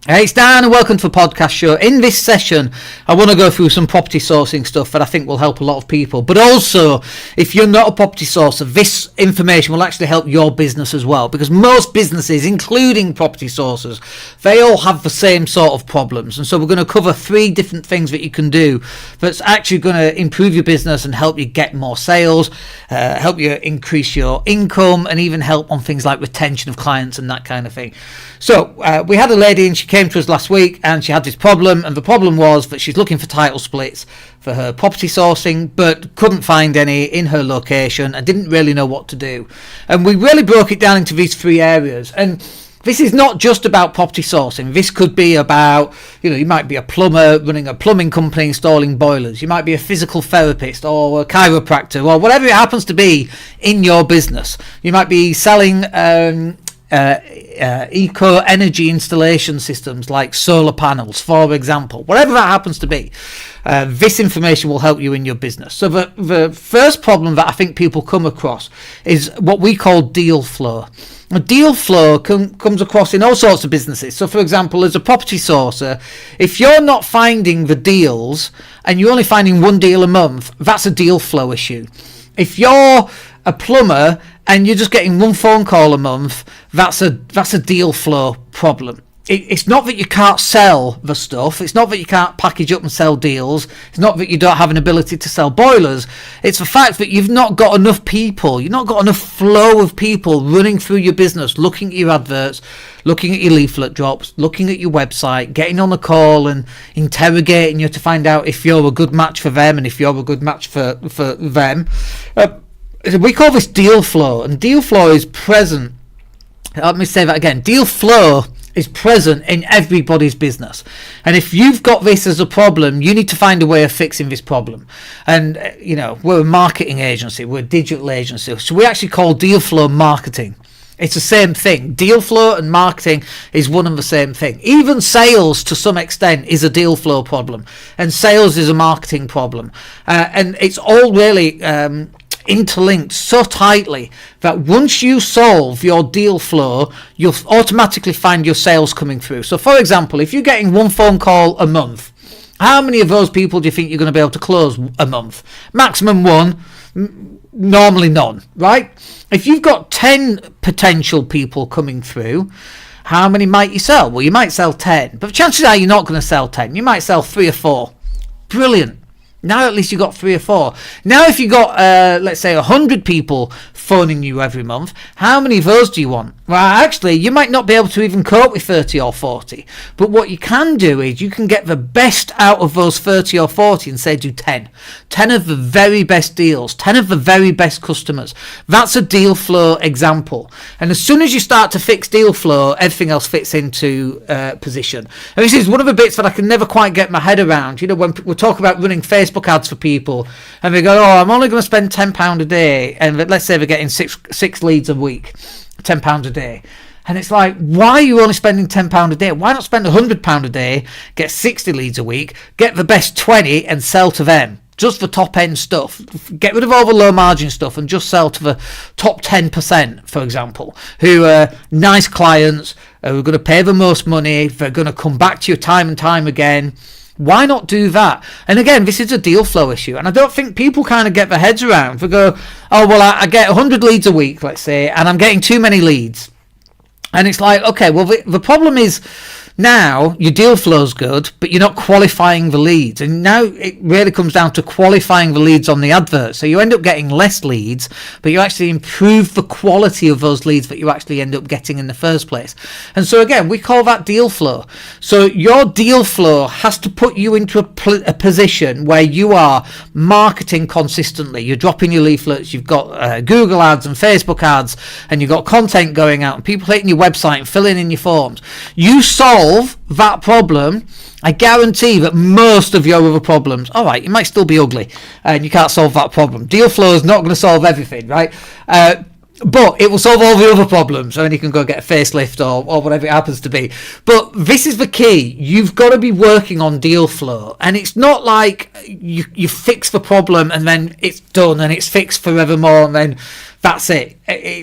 Hey, it's Dan and welcome to the podcast show. In this session, I want to go through some property sourcing stuff that I think will help a lot of people. But also, if you're not a property sourcer, this information will actually help your business as well. Because most businesses, including property sourcers, they all have the same sort of problems. And so we're going to cover 3 different things that you can do that's actually going to improve your business and help you get more sales, help you increase your income, and even help on things like retention of clients and that kind of thing. So we had a lady and she came to us last week and she had this problem, and the problem was that she's looking for title splits for her property sourcing but couldn't find any in her location and didn't really know what to do. And we really broke it down into these 3 areas. And this is not just about property sourcing. This could be about, you might be a plumber running a plumbing company installing boilers. You might be a physical therapist or a chiropractor or whatever it happens to be in your business. You might be selling eco energy installation systems like solar panels, for example. Whatever that happens to be, this information will help you in your business. So the first problem that I think people come across is what we call deal flow. A deal flow comes across in all sorts of businesses. So for example, as a property sourcer, if you're not finding the deals and you're only finding 1 deal a month, that's a deal flow issue. If you're a plumber and you're just getting 1 phone call a month, that's a deal flow problem. It's not that you can't sell the stuff. It's not that you can't package up and sell deals. It's not that you don't have an ability to sell boilers. It's the fact that you've not got enough people. You've not got enough flow of people running through your business, looking at your adverts, looking at your leaflet drops, looking at your website, getting on a call and interrogating you to find out if you're a good match for them and if you're a good match for them. We call this deal flow, and deal flow is present. Let me say that again. Deal flow is present in everybody's business, and if you've got this as a problem, you need to find a way of fixing this problem. And we're a marketing agency, we're a digital agency, so we actually call deal flow marketing. It's the same thing. Deal flow and marketing is one and the same thing. Even sales, to some extent, is a deal flow problem, and sales is a marketing problem, and it's all really interlinked so tightly that once you solve your deal flow, you'll automatically find your sales coming through. So for example, if you're getting 1 phone call a month, how many of those people do you think you're going to be able to close a month? Maximum 1, normally none, right? If you've got 10 potential people coming through, how many might you sell? Well, you might sell 10, but chances are you're not going to sell 10. You might sell 3 or 4. Brilliant. Now at least you got 3 or 4. Now if you got, let's say, 100 people phoning you every month, how many of those do you want? Well, actually, you might not be able to even cope with 30 or 40. But what you can do is you can get the best out of those 30 or 40 and say do 10. 10 of the very best deals, 10 of the very best customers. That's a deal flow example. And as soon as you start to fix deal flow, everything else fits into position. And this is one of the bits that I can never quite get my head around. When we talk about running Facebook ads for people, and they go, I'm only going to spend £10 a day, and let's say they're getting six leads a week, £10 a day. And it's like, why are you only spending £10 a day? Why not spend £100 a day, get 60 leads a week, get the best 20 and sell to them? Just the top end stuff. Get rid of all the low margin stuff and just sell to the top 10%, for example, who are nice clients, who are going to pay the most money, they're going to come back to you time and time again. Why not do that? And again, this is a deal flow issue, and I don't think people kind of get their heads around. They go, I get 100 leads a week, let's say, and I'm getting too many leads. And it's like, okay, well, the problem is now your deal flow's good, but you're not qualifying the leads. And now it really comes down to qualifying the leads on the advert. So you end up getting less leads, but you actually improve the quality of those leads that you actually end up getting in the first place. And so again, we call that deal flow. So your deal flow has to put you into a position where you are marketing consistently. You're dropping your leaflets, you've got Google ads and Facebook ads, and you've got content going out and people hitting your website and filling in your forms. You solve that problem, I guarantee that most of your other problems, all right, you might still be ugly and you can't solve that problem. Deal flow is not going to solve everything, right? But it will solve all the other problems. I mean, you can go get a facelift or whatever it happens to be. But this is the key. You've got to be working on deal flow. And it's not like you fix the problem and then it's done and it's fixed forevermore and then that's it.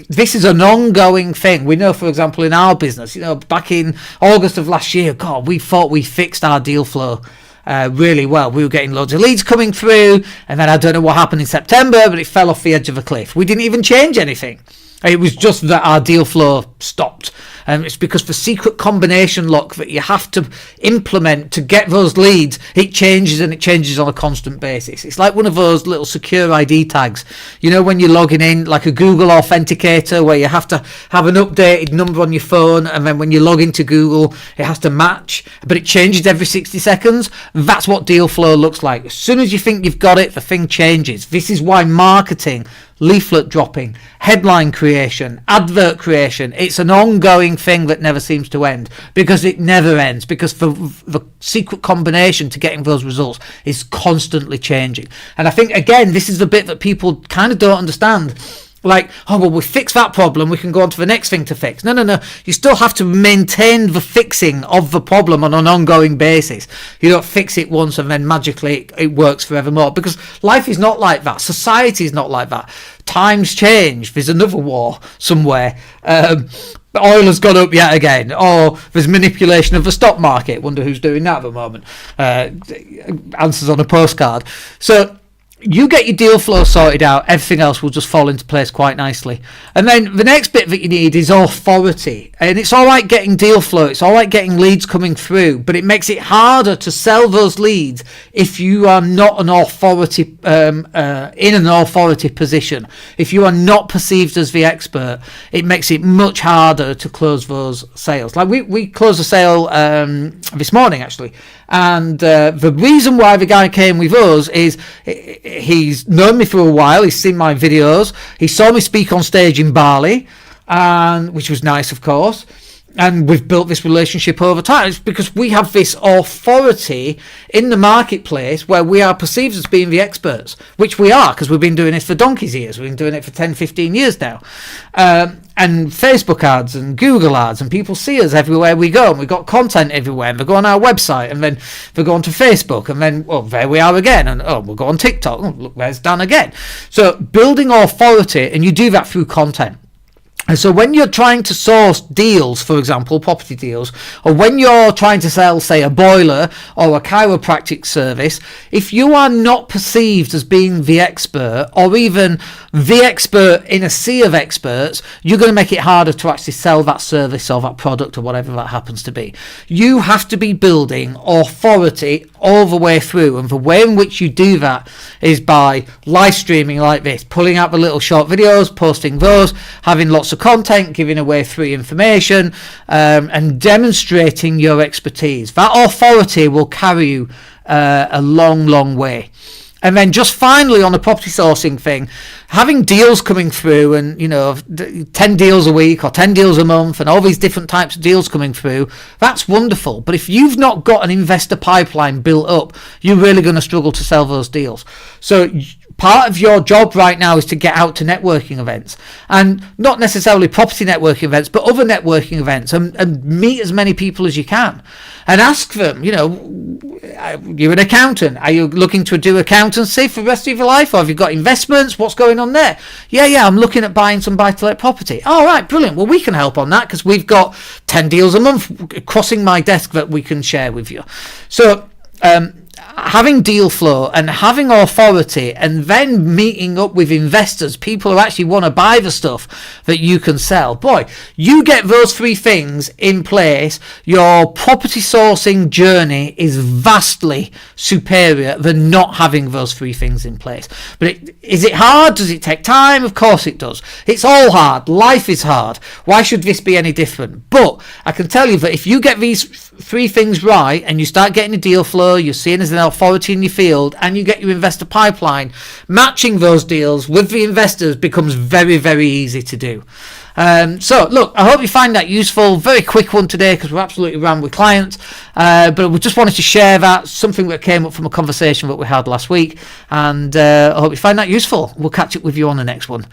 This is an ongoing thing. We know, for example, in our business, back in August of last year, God, we thought we fixed our deal flow really well. We were getting loads of leads coming through, and then I don't know what happened in September, but it fell off the edge of a cliff. We didn't even change anything. It was just that our deal flow stopped. And it's because the secret combination lock that you have to implement to get those leads, it changes, and it changes on a constant basis. It's like one of those little secure ID tags. When you're logging in, like a Google Authenticator, where you have to have an updated number on your phone, and then when you log into Google, it has to match, but it changes every 60 seconds. That's what deal flow looks like. As soon as you think you've got it, the thing changes. This is why marketing, leaflet dropping, headline creation, advert creation, it's an ongoing thing that never seems to end, because it never ends, because the secret combination to getting those results is constantly changing. And I think, again, this is the bit that people kind of don't understand. Like, we fix that problem, we can go on to the next thing to fix. No. You still have to maintain the fixing of the problem on an ongoing basis. You don't fix it once and then magically it works forevermore, because life is not like that. Society is not like that. Times change. There's another war somewhere. Oil has gone up yet again, or there's manipulation of the stock market. Wonder who's doing that at the moment. Answers on a postcard. So you get your deal flow sorted out, everything else will just fall into place quite nicely. And then the next bit that you need is authority. And it's all right getting deal flow, it's all right getting leads coming through, but it makes it harder to sell those leads if you are not an authority in an authority position. If you are not perceived as the expert, it makes it much harder to close those sales. Like we closed a sale this morning, actually. And the reason why the guy came with us is he's known me for a while. He's seen my videos. He saw me speak on stage in Bali, and which was nice, of course. And we've built this relationship over time. It's because we have this authority in the marketplace where we are perceived as being the experts, which we are, because we've been doing this for donkey's years. We've been doing it for 10, 15 years now. And Facebook ads and Google ads, and people see us everywhere we go, and we've got content everywhere, and they go on our website, and then they go on to Facebook, and then, there we are again, and we'll go on TikTok, look, there's Dan again. So building authority, and you do that through content. And so when you're trying to source deals, for example, property deals, or when you're trying to sell, say, a boiler or a chiropractic service, if you are not perceived as being the expert, or even the expert in a sea of experts, you're going to make it harder to actually sell that service or that product or whatever that happens to be. You have to be building authority all the way through, and the way in which you do that is by live streaming like this, pulling out the little short videos, posting those, having lots of content, giving away free information, and demonstrating your expertise. That authority will carry you a long way. And then just finally on the property sourcing thing, having deals coming through, and 10 deals a week or 10 deals a month and all these different types of deals coming through, that's wonderful. But if you've not got an investor pipeline built up, you're really going to struggle to sell those deals. So part of your job right now is to get out to networking events, and not necessarily property networking events, but other networking events, and meet as many people as you can, and ask them, you're an accountant, are you looking to do accountancy for the rest of your life, or have you got investments, what's going on there? Yeah, I'm looking at buying some buy-to-let property. All right, brilliant. Well, we can help on that, because we've got 10 deals a month crossing my desk that we can share with you. So having deal flow and having authority, and then meeting up with investors, people who actually want to buy the stuff that you can sell. Boy, you get those three things in place, your property sourcing journey is vastly superior than not having those three things in place. But is it hard? Does it take time? Of course it does. It's all hard. Life is hard. Why should this be any different? But I can tell you that if you get these three things right, and you start getting a deal flow, you're seeing as an authority in your field, and you get your investor pipeline, matching those deals with the investors becomes very, very easy to do. So look, I hope you find that useful. Very quick one today, because we're absolutely rammed with clients, but we just wanted to share that, something that came up from a conversation that we had last week, and I hope you find that useful. We'll catch up with you on the next one.